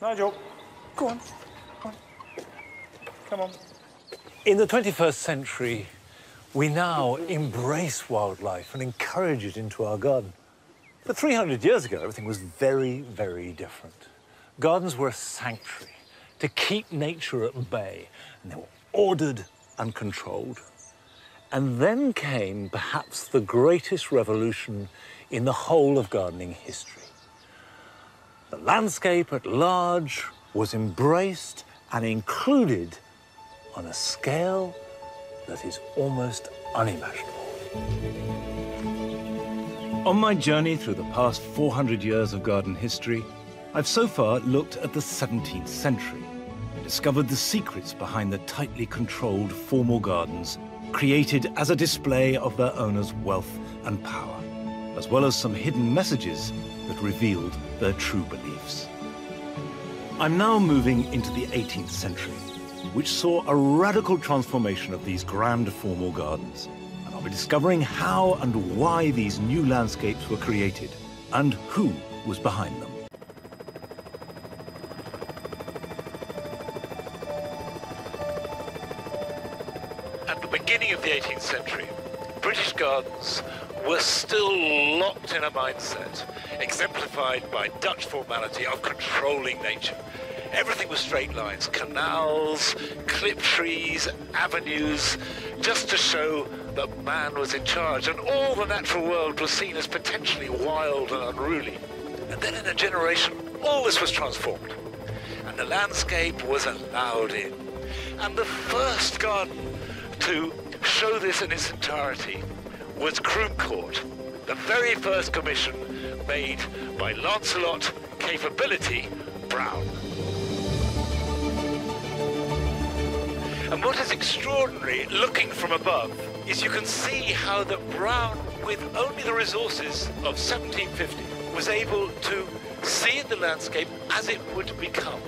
Nigel, go on. Come on. Come on. In the 21st century, we now embrace wildlife and encourage it into our garden. But 300 years ago, everything was very, very different. Gardens were a sanctuary to keep nature at bay, and they were ordered and controlled. And then came perhaps the greatest revolution in the whole of gardening history. The landscape at large was embraced and included on a scale that is almost unimaginable. On my journey through the past 400 years of garden history, I've so far looked at the 17th century and discovered the secrets behind the tightly controlled formal gardens created as a display of their owners' wealth and power, as well as some hidden messages that revealed their true beliefs. I'm now moving into the 18th century, which saw a radical transformation of these grand formal gardens. And I'll be discovering how and why these new landscapes were created and who was behind them. At the beginning of the 18th century, British gardens were still locked in a mindset, exemplified by Dutch formality of controlling nature. Everything was straight lines, canals, clipped trees, avenues, just to show that man was in charge, and all the natural world was seen as potentially wild and unruly. And then in a generation, all this was transformed, and the landscape was allowed in. And the first garden to show this in its entirety was Croom Court, the very first commission made by Lancelot Capability Brown. And what is extraordinary, looking from above, is you can see how that Brown, with only the resources of 1750, was able to see the landscape as it would become.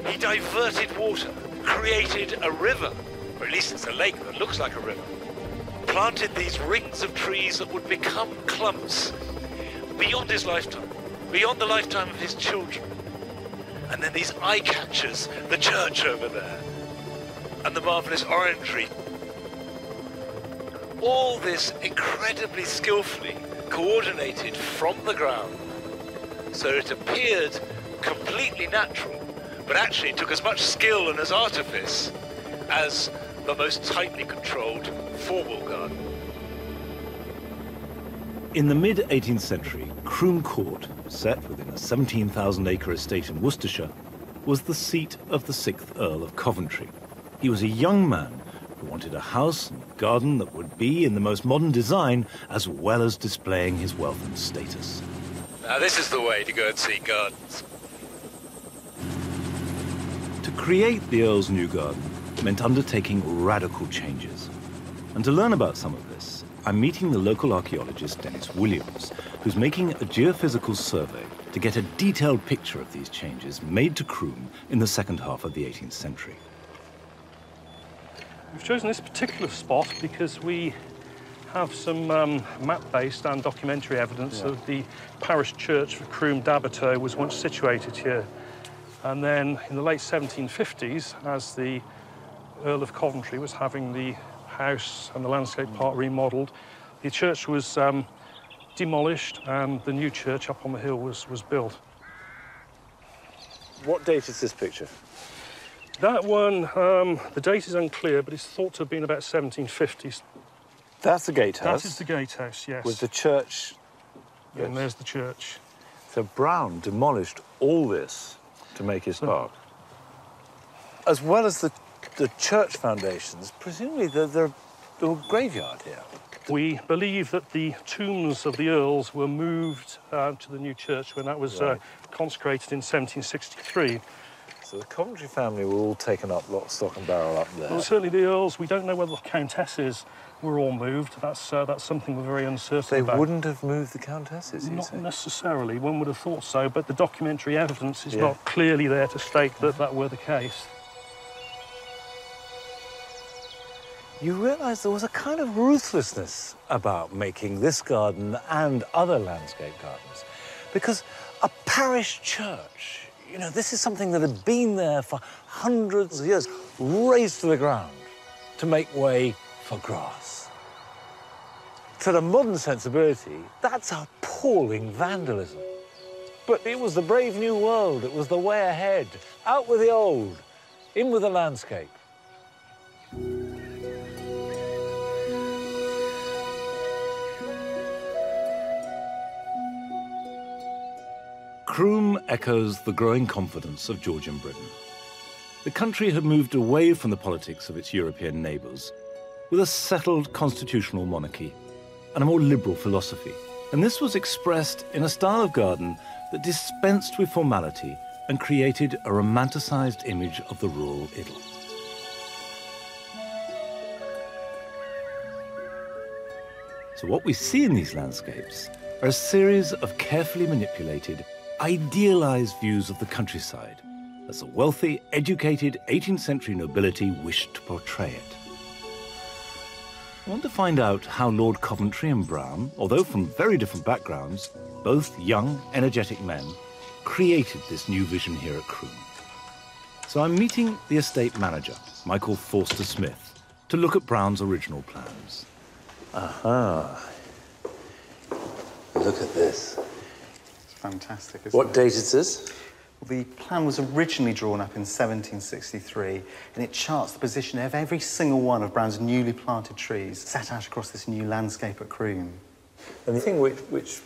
He diverted water, created a river, or at least it's a lake that looks like a river, planted these rings of trees that would become clumps beyond his lifetime, beyond the lifetime of his children. And then these eye catchers, the church over there, and the marvellous orangery. All this incredibly skillfully coordinated from the ground, so it appeared completely natural, but actually took as much skill and as artifice as the most tightly controlled formal garden. In the mid-18th century, Croom Court, set within a 17,000-acre estate in Worcestershire, was the seat of the 6th Earl of Coventry. He was a young man who wanted a house and garden that would be in the most modern design, as well as displaying his wealth and status. Now this is the way to go and see gardens. To create the Earl's new garden meant undertaking radical changes. And to learn about some of this, I'm meeting the local archaeologist Dennis Williams, who's making a geophysical survey to get a detailed picture of these changes made to Croom in the second half of the 18th century. We've chosen this particular spot because we have some map-based and documentary evidence that the parish church for Croom Dabertow was once situated here. And then in the late 1750s, as the Earl of Coventry was having the house and the landscape part remodelled, the church was demolished and the new church up on the hill was built. What date is this picture? That one, the date is unclear, but it's thought to have been about 1750s. That's the gatehouse? That is the gatehouse, yes. With the church? Yes. And there's the church. So Brown demolished all this to make his park? As well as the church foundations, presumably the graveyard here? We believe that the tombs of the earls were moved to the new church when that was consecrated in 1763. So the Coventry family were all taken up, lock, stock and barrel up there? Well, certainly the earls. We don't know whether the countesses were all moved. That's something we're very uncertain about. They wouldn't have moved the countesses, you say? Not necessarily. One would have thought so, but the documentary evidence is not clearly there to state that that were the case. You realise there was a kind of ruthlessness about making this garden and other landscape gardens, because a parish church, You know, this is something that had been there for hundreds of years, razed to the ground to make way for grass. To the modern sensibility, that's appalling vandalism. But it was the brave new world. It was the way ahead. Out with the old, in with the landscape. Croom echoes the growing confidence of Georgian Britain. The country had moved away from the politics of its European neighbours, with a settled constitutional monarchy and a more liberal philosophy. And this was expressed in a style of garden that dispensed with formality and created a romanticised image of the rural idyll. So what we see in these landscapes are a series of carefully manipulated, idealised views of the countryside as the wealthy, educated 18th century nobility wished to portray it. I want to find out how Lord Coventry and Browne, although from very different backgrounds, both young, energetic men, created this new vision here at Croom. So I'm meeting the estate manager, Michael Forster Smith, to look at Browne's original plans. Aha. Look at this. It's fantastic, isn't it? What date is this? The plan was originally drawn up in 1763, and it charts the position of every single one of Browne's newly planted trees set out across this new landscape at Croom. And the thing which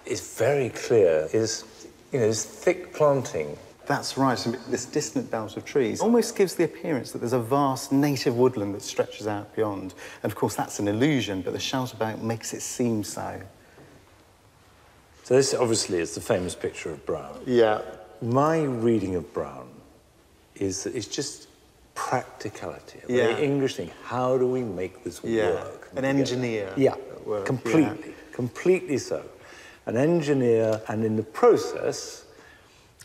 is very clear is, you know, this thick planting. That's right, and this distant belt of trees almost gives the appearance that there's a vast native woodland that stretches out beyond. And of course, that's an illusion, but the shelter belt makes it seem so. So this obviously is the famous picture of Browne. Yeah. My reading of Browne is that it's just practicality, a very English thing. How do we make this work? An engineer. Yeah, work, completely, completely so. An engineer, and in the process,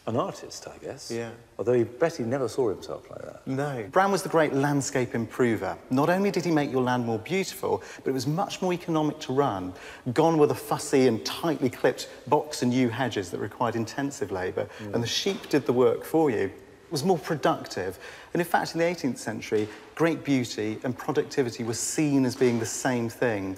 an artist, I guess. Yeah. Although I bet he never saw himself like that. No. Browne was the great landscape improver. Not only did he make your land more beautiful, but it was much more economic to run. Gone were the fussy and tightly clipped box and yew hedges that required intensive labour, and the sheep did the work for you. It was more productive. And in fact, in the 18th century, great beauty and productivity were seen as being the same thing.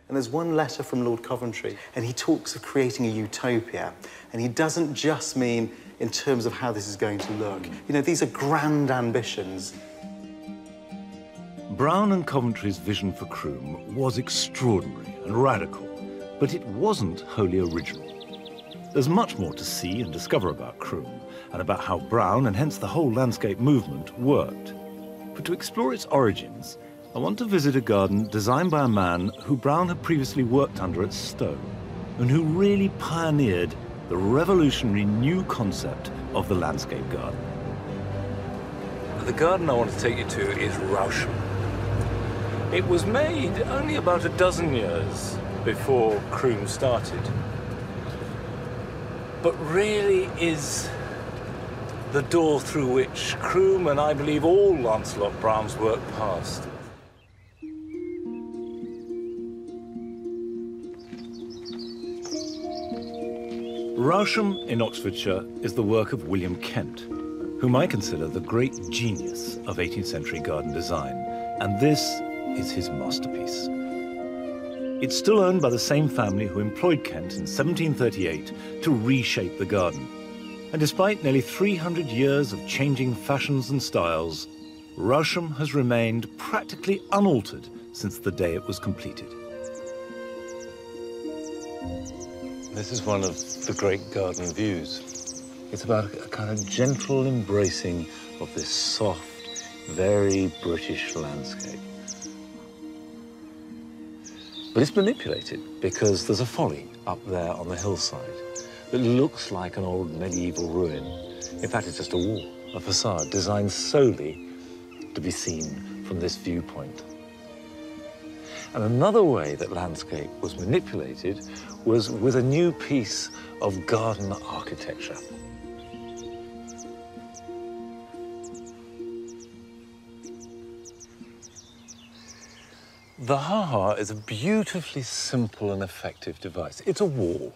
And there's one letter from Lord Coventry, and he talks of creating a utopia. And he doesn't just mean in terms of how this is going to look. You know, these are grand ambitions. Browne and Coventry's vision for Croom was extraordinary and radical, but it wasn't wholly original. There's much more to see and discover about Croom, and about how Browne, and hence the whole landscape movement, worked. But to explore its origins, I want to visit a garden designed by a man who Browne had previously worked under at Stowe, and who really pioneered the revolutionary new concept of the landscape garden. The garden I want to take you to is Rousham. It was made only about a dozen years before Croom started, but really is the door through which Croom, and I believe all Lancelot Browne's work, passed. Rousham in Oxfordshire is the work of William Kent, whom I consider the great genius of 18th century garden design, and this is his masterpiece. It's still owned by the same family who employed Kent in 1738 to reshape the garden. And despite nearly 300 years of changing fashions and styles, Rousham has remained practically unaltered since the day it was completed. This is one of the great garden views. It's about a kind of gentle embracing of this soft, very British landscape. But it's manipulated because there's a folly up there on the hillside that looks like an old medieval ruin. In fact, it's just a wall, a facade designed solely to be seen from this viewpoint. And another way that landscape was manipulated was with a new piece of garden architecture. The ha-ha is a beautifully simple and effective device. It's a wall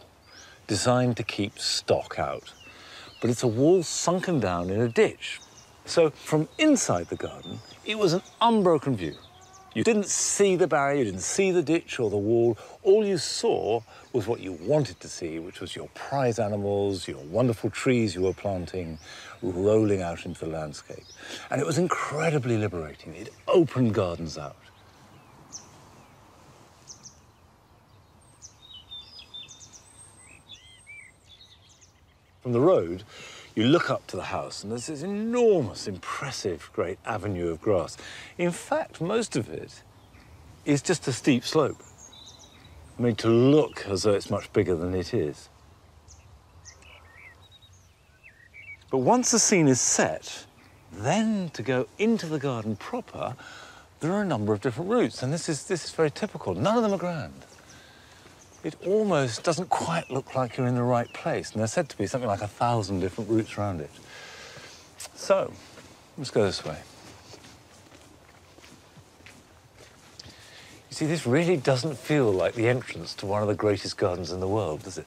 designed to keep stock out. but it's a wall sunken down in a ditch. So from inside the garden, it was an unbroken view. You didn't see the barrier, you didn't see the ditch or the wall. All you saw was what you wanted to see, which was your prize animals, your wonderful trees you were planting, rolling out into the landscape. And it was incredibly liberating. It opened gardens out. From the road, you look up to the house, and there's this enormous, impressive, great avenue of grass. In fact, most of it is just a steep slope, made to look as though it's much bigger than it is. But once the scene is set, then to go into the garden proper, there are a number of different routes, and this is very typical. None of them are grand. It almost doesn't quite look like you're in the right place, and there's said to be something like 1,000 different routes around it. So, let's go this way. You see, this really doesn't feel like the entrance to one of the greatest gardens in the world, does it?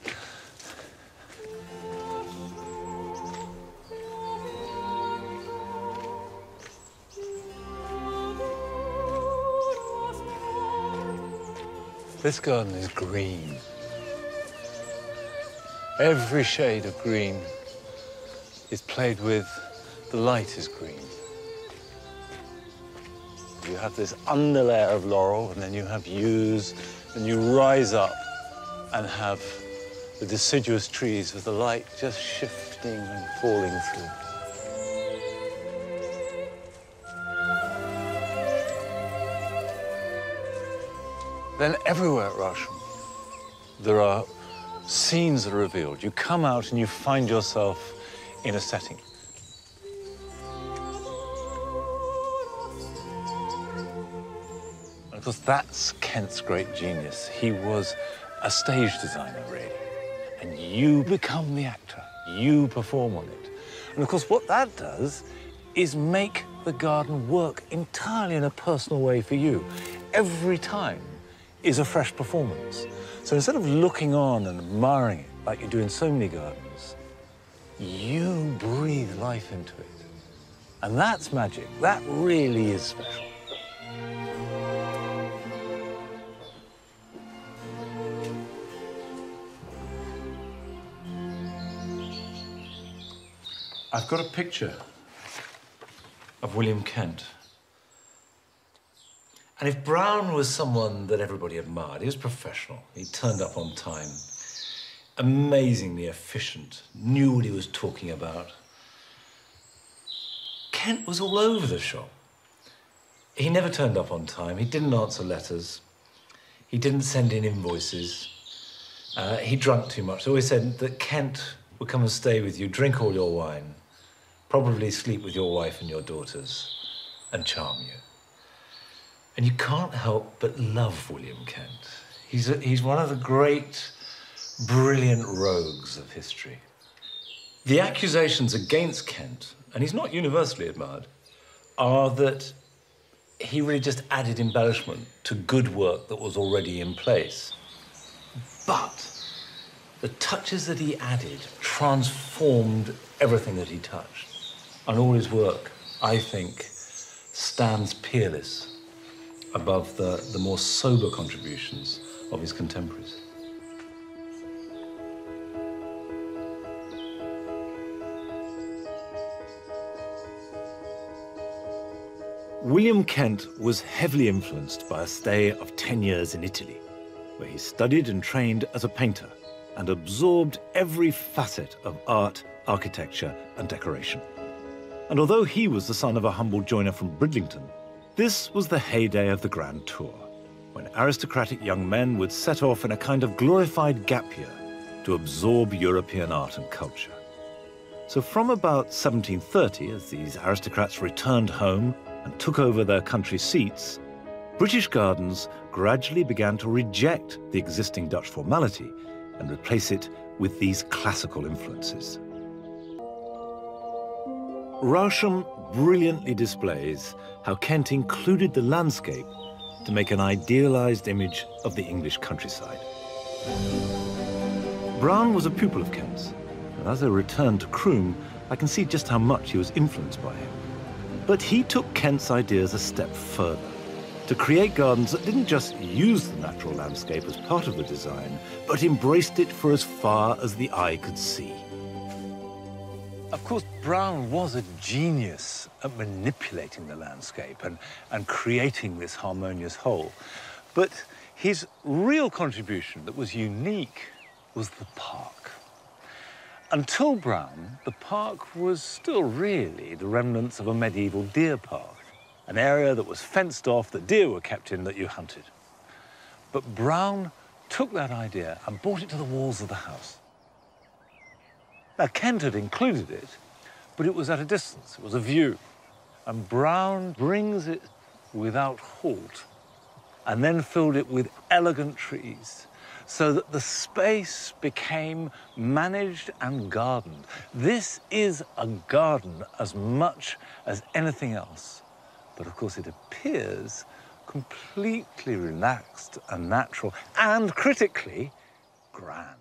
This garden is green. Every shade of green is played with. The light is green. You have this underlayer of laurel, and then you have yews, and you rise up and have the deciduous trees with the light just shifting and falling through. Then everywhere at Rawsham, there are scenes that are revealed. You come out and you find yourself in a setting. And of course, that's Kent's great genius. He was a stage designer, really. And you become the actor. You perform on it. And of course, what that does is make the garden work entirely in a personal way for you. Every time is a fresh performance. So instead of looking on and admiring it like you do in so many gardens, you breathe life into it. And that's magic. That really is special. I've got a picture of William Kent. And if Brown was someone that everybody admired, he was professional. He turned up on time, amazingly efficient, knew what he was talking about. Kent was all over the shop. He never turned up on time. He didn't answer letters. He didn't send in invoices. He drank too much. They always said that Kent would come and stay with you, drink all your wine, probably sleep with your wife and your daughters, and charm you. And you can't help but love William Kent. He's one of the great, brilliant rogues of history. The accusations against Kent, and he's not universally admired, are that he really just added embellishment to good work that was already in place. But the touches that he added transformed everything that he touched. And all his work, I think, stands peerless above the more sober contributions of his contemporaries. William Kent was heavily influenced by a stay of 10 years in Italy, where he studied and trained as a painter and absorbed every facet of art, architecture, and decoration. And although he was the son of a humble joiner from Bridlington, this was the heyday of the Grand Tour, when aristocratic young men would set off in a kind of glorified gap year to absorb European art and culture. So from about 1730, as these aristocrats returned home and took over their country seats, British gardens gradually began to reject the existing Dutch formality and replace it with these classical influences. Rawsham brilliantly displays how Kent included the landscape to make an idealized image of the English countryside. Brown was a pupil of Kent's, and as I return to Croom, I can see just how much he was influenced by him. But he took Kent's ideas a step further, to create gardens that didn't just use the natural landscape as part of the design, but embraced it for as far as the eye could see. Of course, Brown was a genius at manipulating the landscape and creating this harmonious whole. But his real contribution that was unique was the park. Until Brown, the park was still really the remnants of a medieval deer park, an area that was fenced off, that deer were kept in, that you hunted. But Brown took that idea and brought it to the walls of the house. Now, Kent had included it, but it was at a distance, it was a view. And Brown brings it without halt, and then filled it with elegant trees, so that the space became managed and gardened. This is a garden as much as anything else. But of course, it appears completely relaxed and natural, and critically, grand.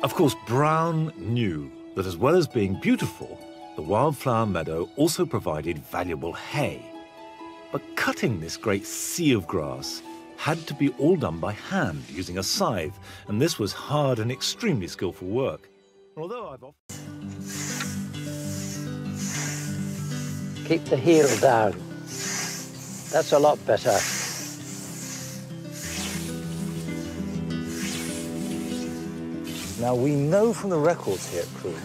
Of course, Brown knew that as well as being beautiful, the wildflower meadow also provided valuable hay. But cutting this great sea of grass had to be all done by hand, using a scythe, and this was hard and extremely skillful work. Although I've often... Keep the heel down. That's a lot better. Now, we know from the records here at Croom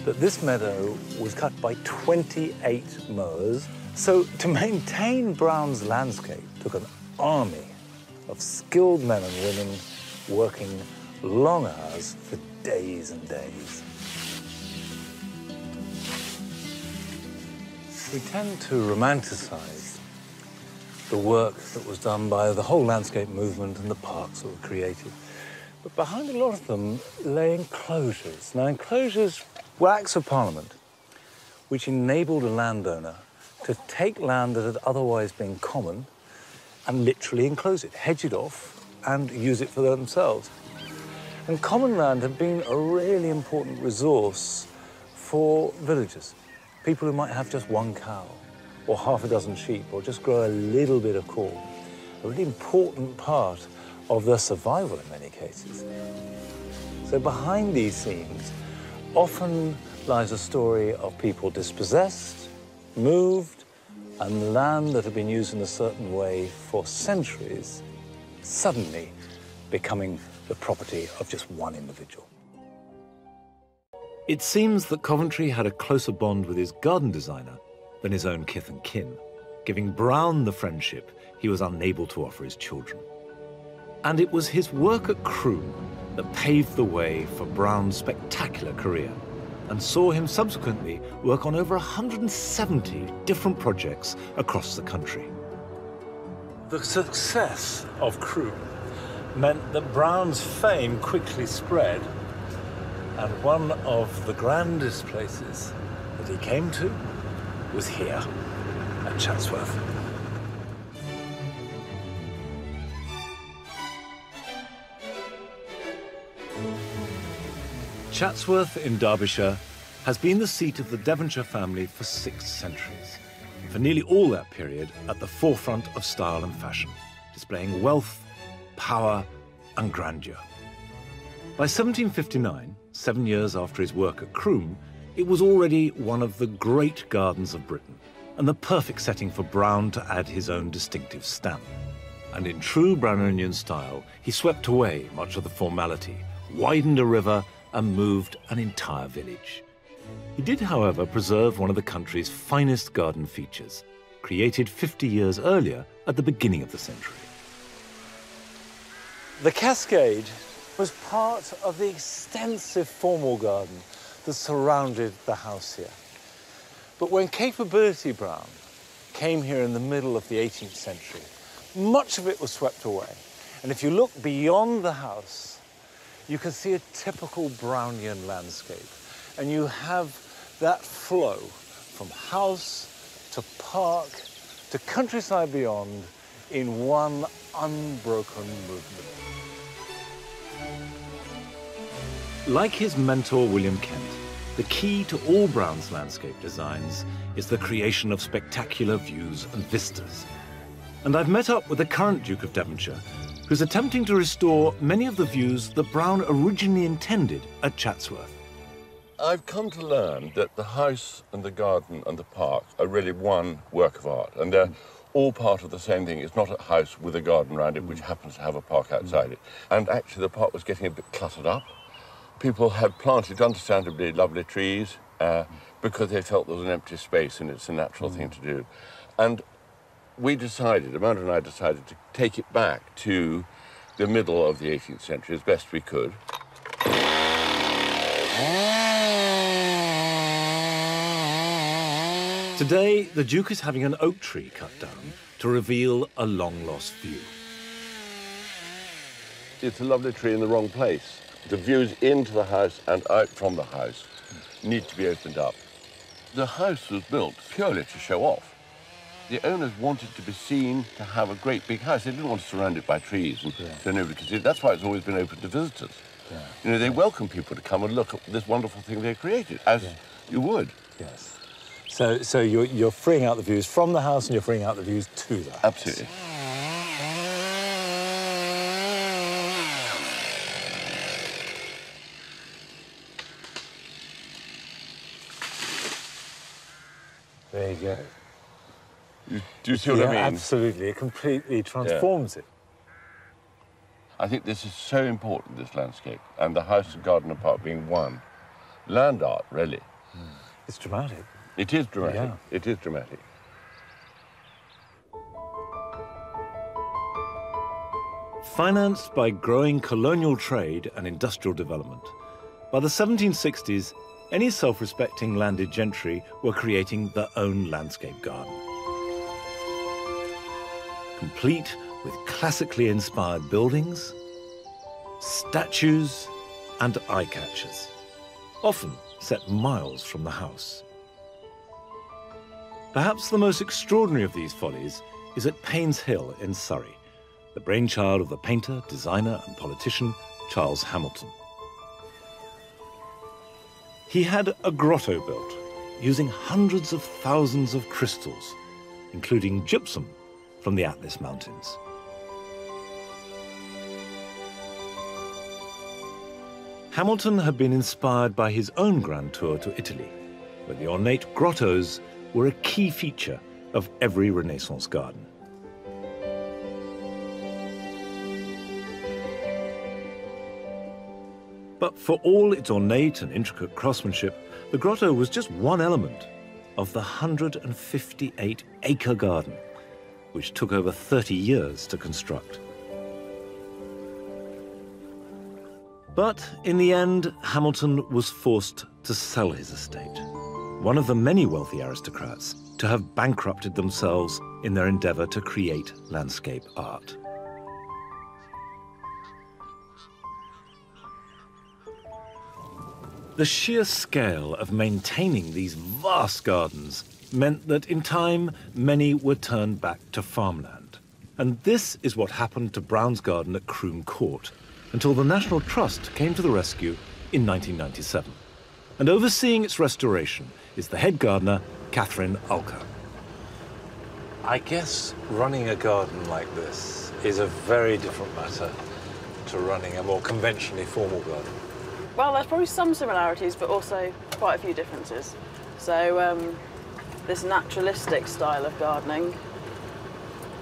that this meadow was cut by 28 mowers. So to maintain Brown's landscape took an army of skilled men and women working long hours for days and days. We tend to romanticize the work that was done by the whole landscape movement and the parks that were created. But behind a lot of them lay enclosures. Now, enclosures were acts of parliament which enabled a landowner to take land that had otherwise been common and literally enclose it, hedge it off, and use it for themselves. And common land had been a really important resource for villagers, people who might have just one cow, or half a dozen sheep, or just grow a little bit of corn. A really important part of their survival in many cases. So behind these scenes often lies a story of people dispossessed, moved, and land that had been used in a certain way for centuries suddenly becoming the property of just one individual. It seems that Coventry had a closer bond with his garden designer than his own kith and kin, giving Brown the friendship he was unable to offer his children. And it was his work at Croom that paved the way for Brown's spectacular career and saw him subsequently work on over 170 different projects across the country. The success of Croom meant that Brown's fame quickly spread, and one of the grandest places that he came to was here at Chatsworth. Chatsworth in Derbyshire has been the seat of the Devonshire family for 6 centuries, and for nearly all that period at the forefront of style and fashion, displaying wealth, power, and grandeur. By 1759, 7 years after his work at Croom, it was already one of the great gardens of Britain, and the perfect setting for Brown to add his own distinctive stamp. And in true Brownonian style, he swept away much of the formality, widened a river, and moved an entire village. He did, however, preserve one of the country's finest garden features, created 50 years earlier at the beginning of the century. The Cascade was part of the extensive formal garden that surrounded the house here. But when Capability Brown came here in the middle of the 18th century, much of it was swept away. And if you look beyond the house, you can see a typical Brownian landscape. And you have that flow from house to park to countryside beyond in one unbroken movement. Like his mentor, William Kent, the key to all Brown's landscape designs is the creation of spectacular views and vistas. And I've met up with the current Duke of Devonshire, who's attempting to restore many of the views that Brown originally intended at Chatsworth. I've come to learn that the house and the garden and the park are really one work of art, and they're all part of the same thing. It's not a house with a garden around it, which happens to have a park outside it. And actually, the park was getting a bit cluttered up. People had planted understandably lovely trees because they felt there was an empty space, and it's a natural thing to do. And we decided, Amanda and I decided, to take it back to the middle of the 18th century as best we could. Today, the Duke is having an oak tree cut down to reveal a long-lost view. It's a lovely tree in the wrong place. The views into the house and out from the house need to be opened up. The house was built purely to show off. The owners wanted to be seen to have a great big house. They didn't want to surround it by trees and so nobody could see it. That's why it's always been open to visitors. Yeah. You know, they welcome people to come and look at this wonderful thing they created, as you would. Yes. So you're freeing out the views from the house and you're freeing out the views to the house. Absolutely. There you go. Do you see what I mean? Absolutely. It completely transforms it. I think this is so important, this landscape, and the house and garden and park being one. Land art, really. It's dramatic. It is dramatic. Yeah. It is dramatic. Financed by growing colonial trade and industrial development, by the 1760s, any self-respecting landed gentry were creating their own landscape garden. Complete with classically inspired buildings, statues, and eye-catchers, often set miles from the house. Perhaps the most extraordinary of these follies is at Paynes Hill in Surrey, the brainchild of the painter, designer, and politician Charles Hamilton. He had a grotto built using hundreds of thousands of crystals, including gypsum from the Atlas Mountains. Hamilton had been inspired by his own grand tour to Italy, where the ornate grottos were a key feature of every Renaissance garden. But for all its ornate and intricate craftsmanship, the grotto was just one element of the 158-acre garden, which took over 30 years to construct. But in the end, Hamilton was forced to sell his estate, one of the many wealthy aristocrats to have bankrupted themselves in their endeavor to create landscape art. The sheer scale of maintaining these vast gardens meant that in time, many were turned back to farmland. And this is what happened to Brown's garden at Croom Court, until the National Trust came to the rescue in 1997. And overseeing its restoration is the head gardener, Catherine Ulker. I guess running a garden like this is a very different matter to running a more conventionally formal garden. Well, there's probably some similarities, but also quite a few differences. So this naturalistic style of gardening,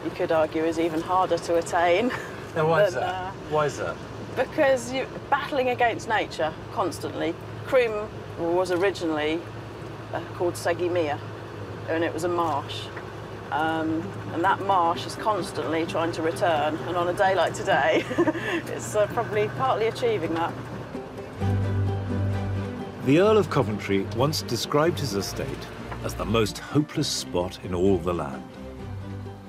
you could argue, is even harder to attain. Now, why is that? Why is that? Because you're battling against nature constantly. Croom was originally called Segimia, and it was a marsh. And that marsh is constantly trying to return, and on a day like today, it's probably partly achieving that. The Earl of Coventry once described his estate as the most hopeless spot in all the land.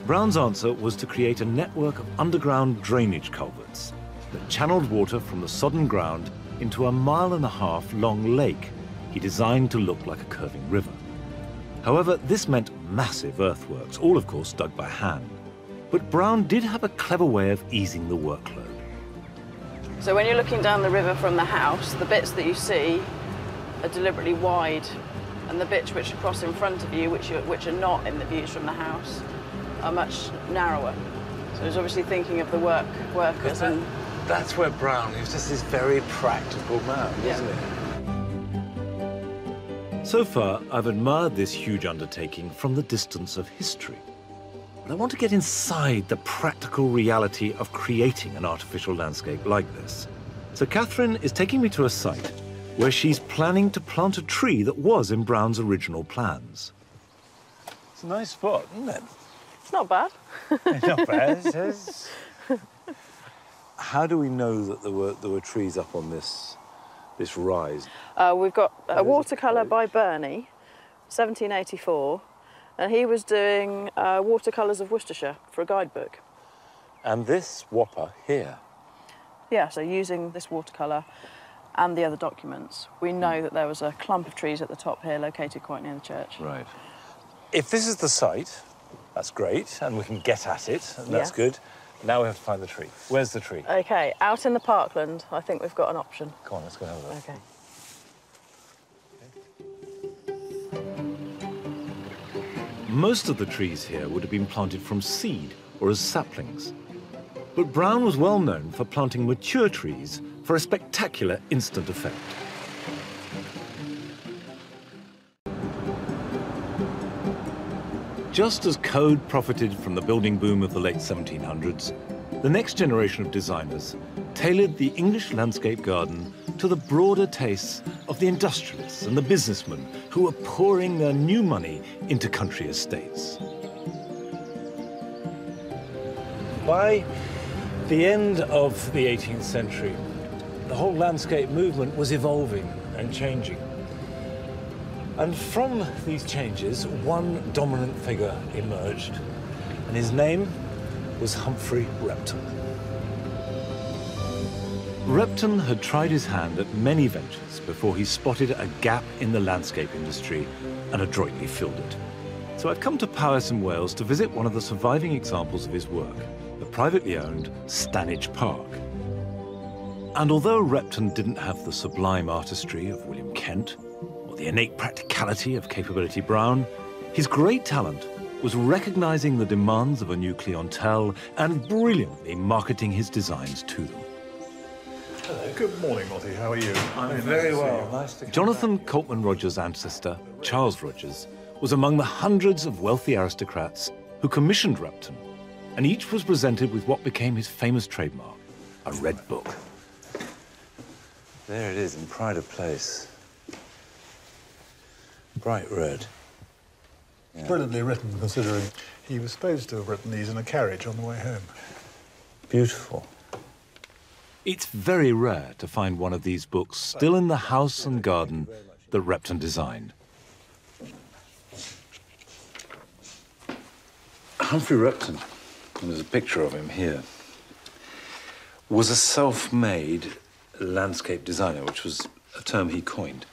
Brown's answer was to create a network of underground drainage culverts that channeled water from the sodden ground into a 1.5 mile long lake he designed to look like a curving river. However, this meant massive earthworks, all of course dug by hand. But Brown did have a clever way of easing the workload. So when you're looking down the river from the house, the bits that you see are deliberately wide, and the bits which cross in front of you, which are not in the views from the house, are much narrower. So he's obviously thinking of the workers. And that's where Brown is just this very practical man, isn't he? So far, I've admired this huge undertaking from the distance of history. But I want to get inside the practical reality of creating an artificial landscape like this. So Catherine is taking me to a site where she's planning to plant a tree that was in Brown's original plans. It's a nice spot, isn't it? it's not bad. It's not bad. How do we know that there were trees up on this rise? We've got a watercolour by Burney, 1784, and he was doing watercolours of Worcestershire for a guidebook. And this whopper here? Yeah, so using this watercolour and the other documents, we know that there was a clump of trees at the top here located quite near the church. Right. If this is the site, that's great, and we can get at it, and that's good. Now we have to find the tree. Where's the tree? OK, out in the parkland, I think we've got an option. Come on, let's go have a look. OK. Most of the trees here would have been planted from seed or as saplings. But Brown was well known for planting mature trees for a spectacular instant effect. Just as Code profited from the building boom of the late 1700s, the next generation of designers tailored the English landscape garden to the broader tastes of the industrialists and the businessmen who were pouring their new money into country estates. By the end of the 18th century, the whole landscape movement was evolving and changing. And from these changes, one dominant figure emerged, and his name was Humphrey Repton. Repton had tried his hand at many ventures before he spotted a gap in the landscape industry and adroitly filled it. So I've come to Powys in Wales to visit one of the surviving examples of his work, the privately owned Stanage Park. And although Repton didn't have the sublime artistry of William Kent, or the innate practicality of Capability Brown, his great talent was recognizing the demands of a new clientele and brilliantly marketing his designs to them. Hello. Good morning, Lottie. How are you? I'm very well. Nice to come Jonathan Coltman Rogers' ancestor, Charles Rogers, was among the hundreds of wealthy aristocrats who commissioned Repton, and each was presented with what became his famous trademark, a red book. There it is in pride of place. Bright red. Yeah. Brilliantly written, considering he was supposed to have written these in a carriage on the way home. Beautiful. It's very rare to find one of these books still in the house and garden that Repton designed. Humphrey Repton, and there's a picture of him here, was a self-made landscape designer, which was a term he coined.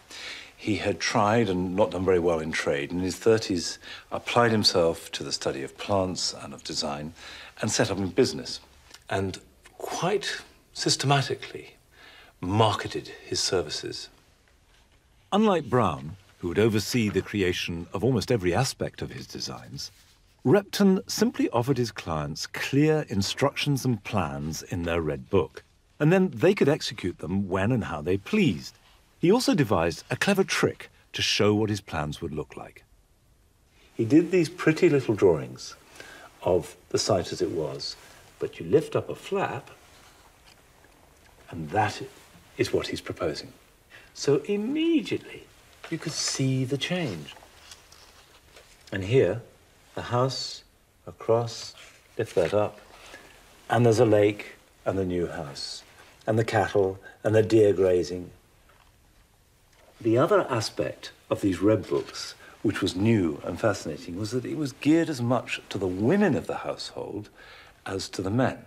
He had tried and not done very well in trade. In his 30s, applied himself to the study of plants and of design and set up in business. And quite systematically marketed his services. Unlike Brown, who would oversee the creation of almost every aspect of his designs, Repton simply offered his clients clear instructions and plans in their red book, and then they could execute them when and how they pleased. He also devised a clever trick to show what his plans would look like. He did these pretty little drawings of the site as it was, but you lift up a flap, and that is what he's proposing. So immediately you could see the change. And here, the house across, lift that up, and there's a lake and the new house, and the cattle and the deer grazing. The other aspect of these red books, which was new and fascinating, was that it was geared as much to the women of the household as to the men.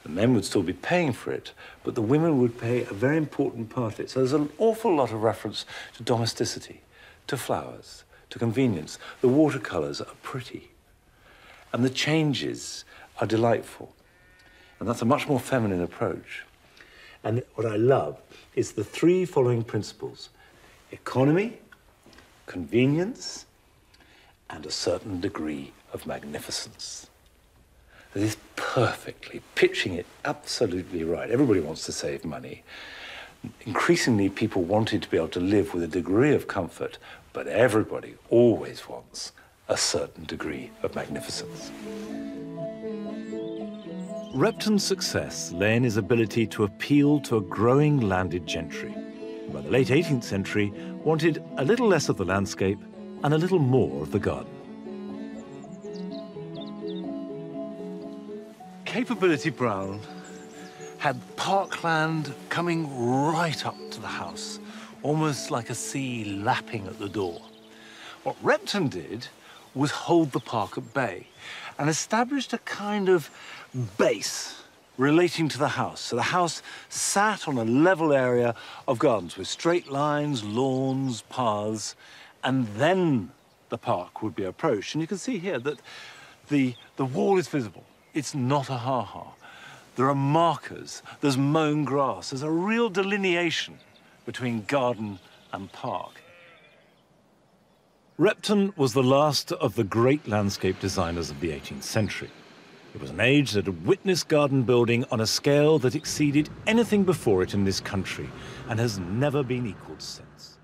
The men would still be paying for it, but the women would pay a very important part of it. So there's an awful lot of reference to domesticity, to flowers, to convenience. The watercolors are pretty, and the changes are delightful. And that's a much more feminine approach. And what I love is the three following principles: economy, convenience, and a certain degree of magnificence. It is perfectly pitching it absolutely right. Everybody wants to save money. Increasingly, people wanted to be able to live with a degree of comfort, but everybody always wants a certain degree of magnificence. Repton's success lay in his ability to appeal to a growing landed gentry. By the late 18th century, wanted a little less of the landscape and a little more of the garden. Capability Brown had parkland coming right up to the house, almost like a sea lapping at the door. What Repton did was hold the park at bay and established a kind of base relating to the house. So the house sat on a level area of gardens with straight lines, lawns, paths, and then the park would be approached. And you can see here that the wall is visible. It's not a ha-ha. There are markers, there's mown grass, there's a real delineation between garden and park. Repton was the last of the great landscape designers of the 18th century. It was an age that had witnessed garden building on a scale that exceeded anything before it in this country and has never been equalled since.